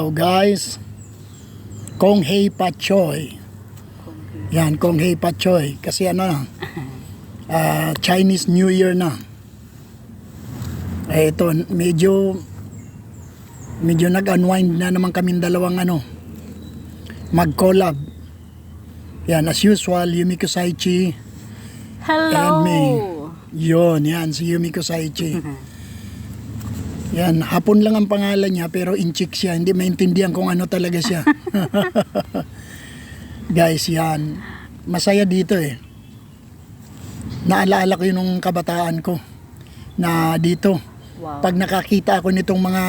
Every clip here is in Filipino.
Hello guys, Kong Hei Pat Choy. Yan, Kong Hei Pat Choy. Kasi Chinese New Year na. Ito, medyo nag-unwind na naman kaming dalawang mag-collab. Yan, as usual, Yumiko Saichi. Hello! And me. Yan, si Yumiko Saichi. Yan, hapon lang ang pangalan niya pero in-chick siya. Hindi maintindihan kung ano talaga siya. Guys, yan. Masaya dito eh. Naalaala ko yun nung kabataan ko. Na dito. Wow. Pag nakakita ako nitong mga,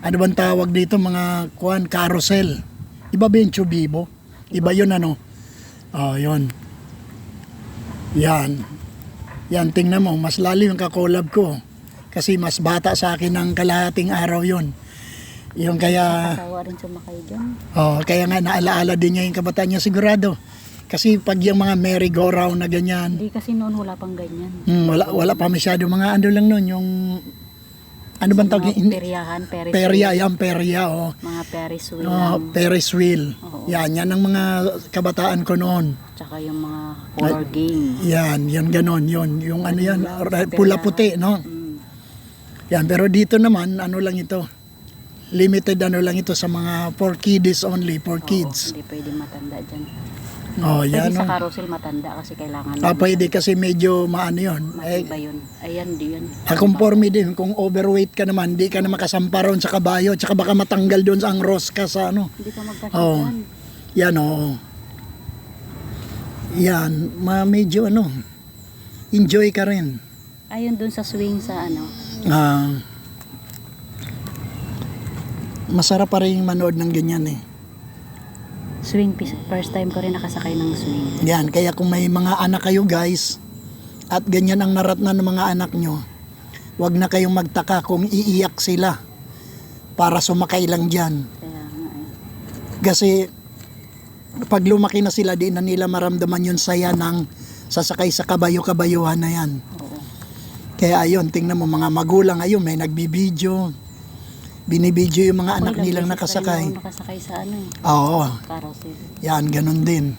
ano bang tawag dito, mga carousel. Iba ba yung Chubibo? Iba yun yun. Yan. Yan, tingnan mo. Mas lalim yung kakolab ko. Kasi mas bata sa akin ng kalahating araw yun. Yung kaya... Kasawa rin sumakay dyan. Kaya nga naalaala din niya yung kabataan niya sigurado. Kasi pag yung mga merry-go-round na ganyan. Hindi kasi noon wala pang ganyan. Wala pa masyado. Mga lang noon, yung... Ano bang tawag? Peryahan, Perya. Mga Ferris wheel. Ferris wheel. Oo. Yan ang mga kabataan ko noon. Tsaka yung mga horror game. Yan ganon. Yung pula-puti, no? Yan, pero dito naman, lang ito. Limited lang ito sa mga for kids only, for kids. Hindi pwede matanda dyan. Yan. Pwede sa carousel matanda kasi kailangan. Pwede kasi medyo yun. Matiba yun. Ayan, di yun. Conforme din, kung overweight ka naman, di ka na makasampa ron sa kabayo, tsaka baka matanggal doon sa angros ka sa Hindi ka magkasipan. Yan, Yan, medyo enjoy ka rin. Ayun dun sa swing sa Masarap pa rin manood ng ganyan eh. swing. First time ko rin nakasakay ng swing. Yan, kaya kung may mga anak kayo guys, at ganyan ang naratnan ng mga anak nyo, wag na kayong magtaka kung iiyak sila para sumakay lang dyan. Kaya nga Kasi pag lumaki na sila, di na nila maramdaman yung saya ng sasakay sa kabayo-kabayuhan na yan. Oo. Kaya ayun, tingnan mo mga magulang ayun, may nagbibideo. Binibideo yung mga anak nilang nakasakay. Nakasakay sa Oo, carousel. yan, ganun din.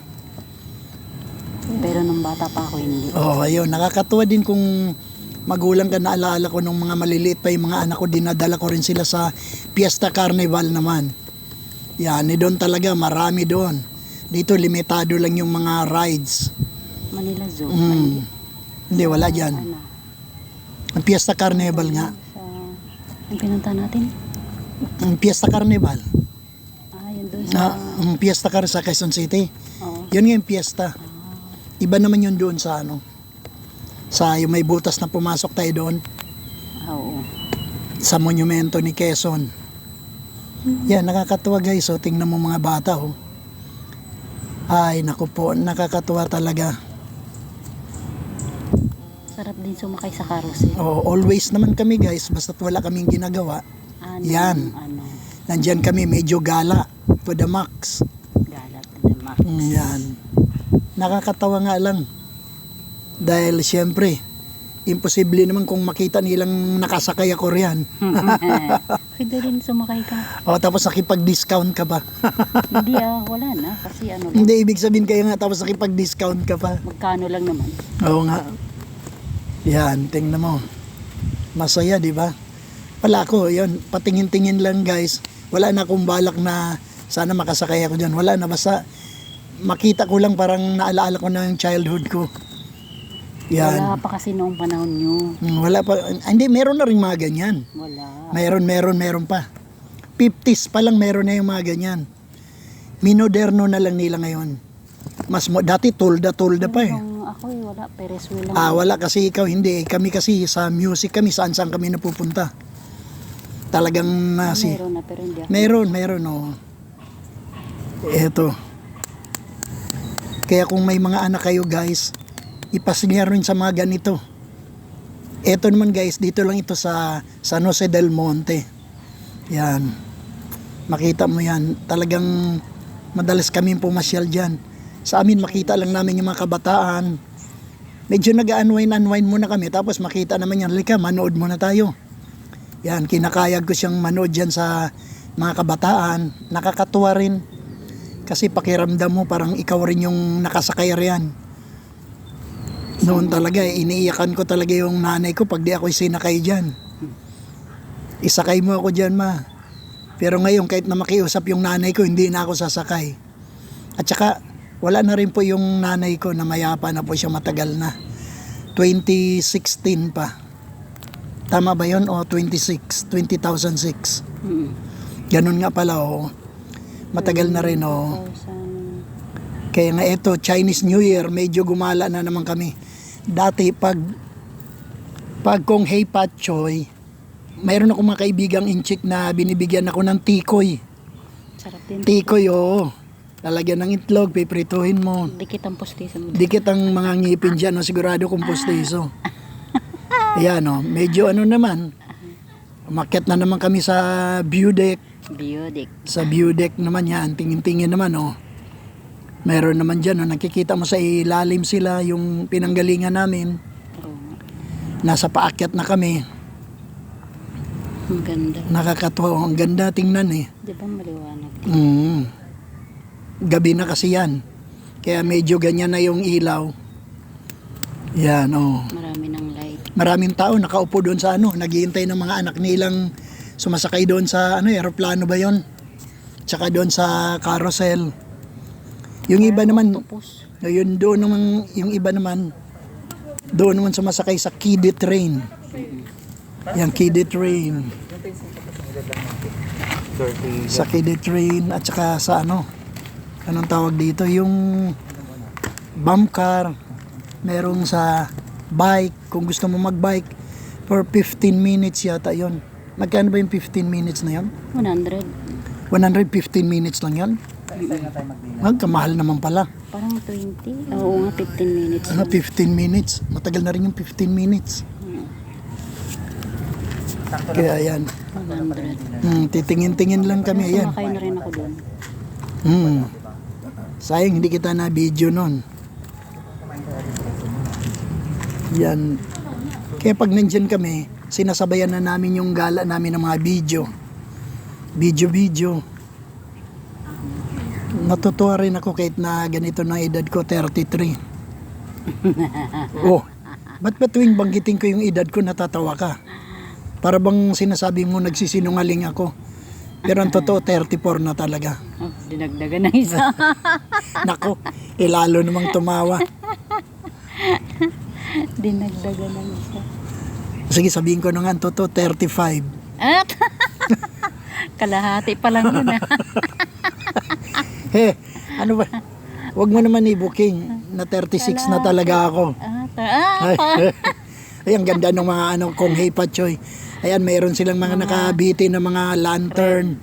Pero nung bata pa ako hindi. Ayun, nakakatuwa din kung magulang ka. Naalaala ko nung mga maliliit pa yung mga anak ko, dinadala ko rin sila sa Fiesta Carnival naman. Yan, doon talaga, marami doon. Dito, limitado lang yung mga rides. Manila Zoo. Hindi, wala dyan. Ang Fiesta Carnival nga. Ang pinunta natin? Ang Fiesta Carnival. Yun doon sa... Ang Fiesta Carnival sa Quezon City. Oo. Yun nga yung Fiesta. Iba naman yun doon sa sa yung may butas na pumasok tayo doon. Oo. Sa monumento ni Quezon. Yan, nakakatuwa guys. Tingnan mo mga bata Ay, naku po, nakakatuwa talaga. Sarap din sumakay sa carousel. Always naman kami guys, basta't wala kaming ginagawa. Yan. Nandyan kami, medyo gala to the max. Gala to the max. Yan. Nakakatawa nga lang. Dahil siyempre, imposible naman kung makita nilang nakasakay ako riyan. Pwede rin sumakay ka. Tapos nakipag-discount ka pa. Hindi wala na. Kasi lang. Hindi, ibig sabihin kaya nga tapos nakipag-discount ka pa. Magkano lang naman. Oo nga. Yan, tingnan mo. Masaya, di ba? Wala ko, yun, patingin-tingin lang guys. Wala na akong balak na sana makasakay ako dyan. Wala na, basta makita ko lang parang naalaala ko na yung childhood ko. Yan. Wala pa kasi noong panahon nyo. Wala pa. Hindi, meron na rin mga ganyan. Wala. Meron pa. 50s pa lang meron na yung mga ganyan. Minoderno na lang nila ngayon. Dati tolda pa eh. Ako wala. Ferris wheel lang. Wala kasi ikaw hindi. Kami kasi sa music kami, saan kami napupunta. Talagang Meron na pero hindi ako. Meron Eto. Kaya kung may mga anak kayo guys, ipasinya rin sa mga ganito. Eto naman guys, dito lang ito sa San Jose del Monte. Yan. Makita mo yan. Talagang madalas kami pumasyal dyan. Sa amin makita lang namin yung mga kabataan. Medyo nag-unwind muna kami. Tapos makita naman yan, halika, manood muna tayo. Yan, kinakayag ko siyang manood dyan sa mga kabataan, nakakatuwa rin. Kasi pakiramdam mo parang ikaw rin yung nakasakay riyan. Noon talaga, iniiyakan ko talaga yung nanay ko pag di ako sinakay dyan. Isakay mo ako dyan, ma. Pero ngayon, kahit na makiusap yung nanay ko, hindi na ako sasakay. At saka, wala na rin po yung nanay ko na mayapa na po siya, matagal na. 2016 pa. Tama ba yun? O 2006. Mm. Ganun nga pala, o. Matagal na rin, o. 2000. Kaya nga ito, Chinese New Year, medyo gumala na naman kami. Dati, pag kong Hey Pat Choy, mayroon akong mga kaibigang inchik na binibigyan ako ng tikoy. Sarap din. Tikoy, oo. Lalagyan ng itlog, piprituhin mo. Dikit ang pustiso mo. Dikit ang mga ngipin dyan, no? Sigurado kung pustiso. Ayan, no? Medyo ano naman. Umakyat na naman kami sa view deck. Biodik. Sa view deck naman yan, tingin-tingin naman, no? Meron naman dyan, no? Nakikita mo sa ilalim sila, yung pinanggalingan namin. Oo nga. Nasa paakyat na kami. Ang ganda. Nakakatuwa. Ang ganda tingnan, eh. Di ba maliwanag? Gabi na kasi yan. Kaya medyo ganyan na yung ilaw. Yan, oh. Marami ng light. Maraming tao nakaupo doon sa ano, naghihintay ng mga anak nilang sumasakay doon sa ano, eroplano ba yon? Tsaka doon sa carousel. Yung iba naman, Octopus. yun doon naman, yung iba naman, doon naman sumasakay sa kiddie train. Yung kiddie train. Sa kiddie train at saka sa ano, anong tawag dito, yung bump car, merong sa bike, kung gusto mo magbike, for 15 minutes yata yon. Magkano ba yung 15 minutes na yon? 100. 115 minutes lang yon? Magkamahal naman pala. Parang 20. Oo nga, 15 minutes. Ano, 15 minutes? Matagal na rin yung 15 minutes. Kaya yan. 100. Titingin-tingin lang kami, ayan. Sumakay na rin ako doon. Sayang hindi kita na video nun. Yan. Kaya pag nandyan kami, sinasabayan na namin yung gala namin ng mga video. Video. Natutuwa rin ako kahit na ganito na edad ko, 33. Oh, ba't ba tuwing banggitin ko yung edad ko, natatawa ka? Para bang sinasabi mo nagsisinungaling ako. Pero ang totoo, 34 na talaga. Oh, dinagdagan ng isa. Nako, lalo namang tumawa. Dinagdagan ng isa. Sige, sabihin ko na nga, ang totoo, 35. At kalahati pa lang yun ah. Ano ba? Huwag mo naman i-booking na 36 na talaga ako. Ay, ang ganda ng mga kong Hey Patchoy. Ayan, mayroon silang mga nakabiti na mga lantern,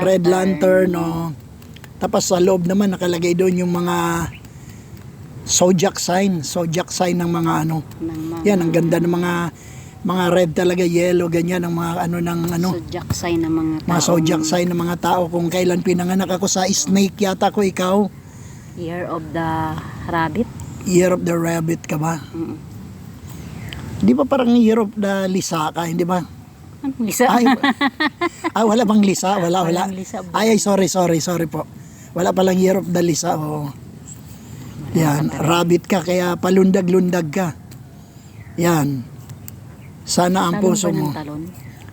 red lantern, oh. Tapos sa loob naman nakalagay doon yung mga zodiac sign ng mga ano. Yan, ang ganda ng mga red talaga, yellow, ganyan ang mga Zodiac sign ng mga tao. mga zodiac sign ng mga tao. Kung kailan pinanganak ako sa snake yata ko, ikaw. Year of the rabbit. Year of the rabbit ka ba? Di ba parang year of the lisa ka, hindi ba? Anong lisa? Wala bang lisa? Wala. Walang lisa. Ay, sorry po. Wala palang year of the lisa. Oh. Yan, rabbit ka, kaya palundag-lundag ka. Yan. Sana ang Talon puso ba ng mo. talon?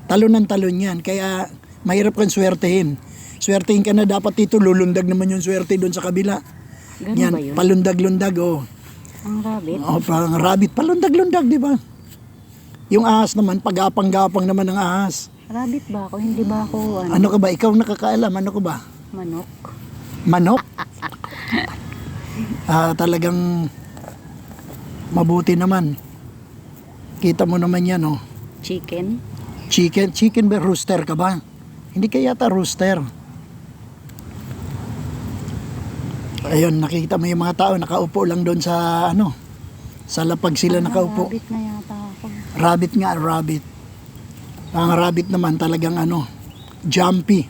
Talon ng talon yan, kaya mahirap kang swertehin. Swertehin ka na, dapat dito lulundag naman yung swerte doon sa kabila. Ganun Yan, ba yun? palundag-lundag, oh. Ang rabbit? Oh, parang rabbit, palundag-lundag, di ba? Yung ahas naman, pag-apang-gapang naman ng ahas. Rabbit ba ako? Hindi ba ako Ano ka ba? Ikaw nakakaalam, ano ka ba? manok? Manok? Talagang mabuti naman. Kita mo naman yan, oh. Chicken? Chicken ba? Rooster ka ba? Hindi ka yata rooster. Ayun, nakikita mo yung mga tao, nakaupo lang doon sa sa lapag sila nakaupo. Rabbit na yata ako. Rabbit nga, rabbit. Ang rabbit naman talagang jumpy.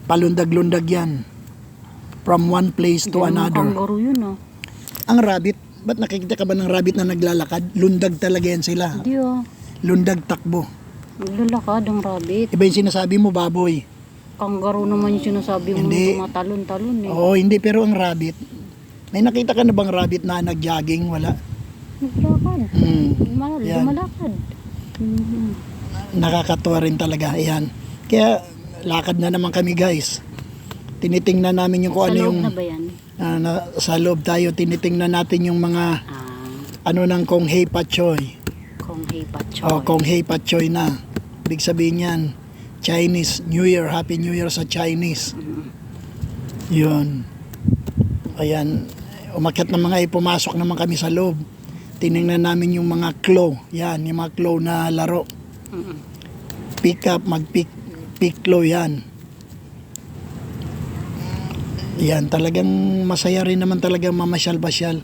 Palundag-lundag yan. From one place to another. Kangaroo yun ah. Ang rabbit, ba't nakikita ka ba ng rabbit na naglalakad? Lundag talaga yan sila. Hindi ah. Lundag takbo. Naglalakad ang rabbit. Iba yung sinasabi mo, baboy. Kangaroo naman yung sinasabi mo Hindi. tumatalon-talon eh. Oo, hindi, pero ang rabbit, may nakita ka na bang rabbit na nag-jogging? Wala. Naglakad. Yan. Lumalakad. Mhm. Nakakatuwa rin talaga. Ayan. Kaya, lakad na naman kami guys. Tinitingnan namin yung kung Sa ano loob yung... na ba yan? sa loob tayo, tinitingnan natin yung mga ano ng Kong Hei Pat Choy. Kung hey pachoy. O, Kong Hei Pat Choy na. Ibig sabihin yan, Chinese New Year, Happy New Year sa Chinese. Yun. Ayan, umakyat na mga pumasok naman kami sa loob. Tiningnan namin yung mga claw. Yan, yung mga claw na laro. Pick up, pick claw yan. Yan, talagang masaya rin naman talagang mamasyal-basyal.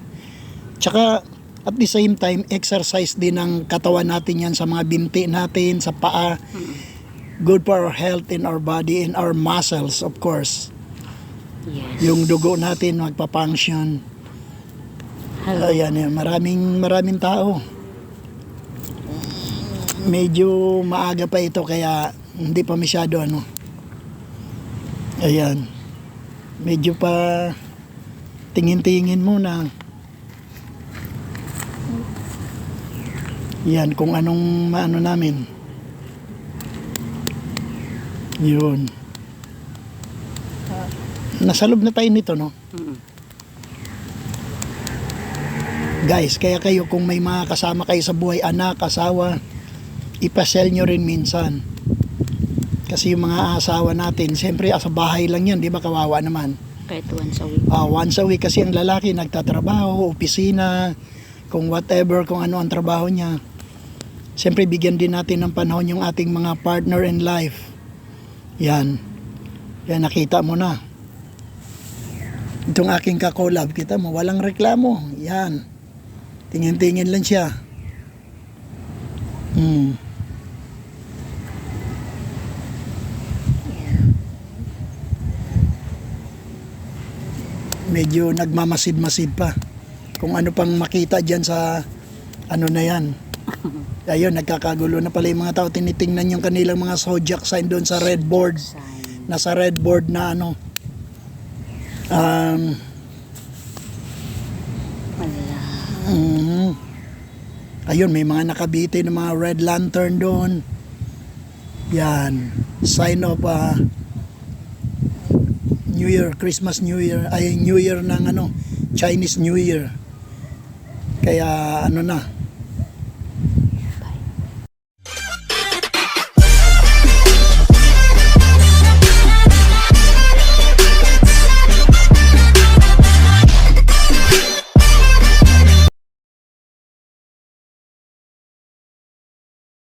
Tsaka, at the same time, exercise din ang katawan natin yan sa mga binti natin, sa paa. Good for our health in our body and our muscles, of course. Yes. Yung dugo natin magpa-function. Hello. Ayan, yan. Maraming tao. Medyo maaga pa ito kaya hindi pa masyado ano. Ayan. Medyo pa tingin-tingin muna. Yan, kung anong maano namin. Yun. Nasa loob na tayo nito, no? Guys, kaya kayo kung may mga kasama kayo sa buhay, anak, asawa, ipasel nyo rin minsan. Kasi yung mga asawa natin, siyempre sa bahay lang yan, di ba, kawawa naman. Kahit once a week. Once a week kasi ang lalaki nagtatrabaho, opisina, kung whatever, kung ano ang trabaho niya. Siyempre bigyan din natin ng panahon yung ating mga partner in life. Yan. Yan, nakita mo na. Itong aking kakolab, kita mo, walang reklamo. Yan. Tingin-tingin lang siya. Medyo nagmamasid-masid pa. Kung ano pang makita dyan sa ano na yan. Ayun, nagkakagulo na pala yung mga tao. Tinitingnan yung kanilang mga zodiac sign doon sa red board. Nasa red board na ano. Wala. Ayun, may mga nakabiti ng mga red lantern doon. Yan. Sign of New Year, Christmas New Year, ay New Year ng ano, Chinese New Year. Kaya ano na,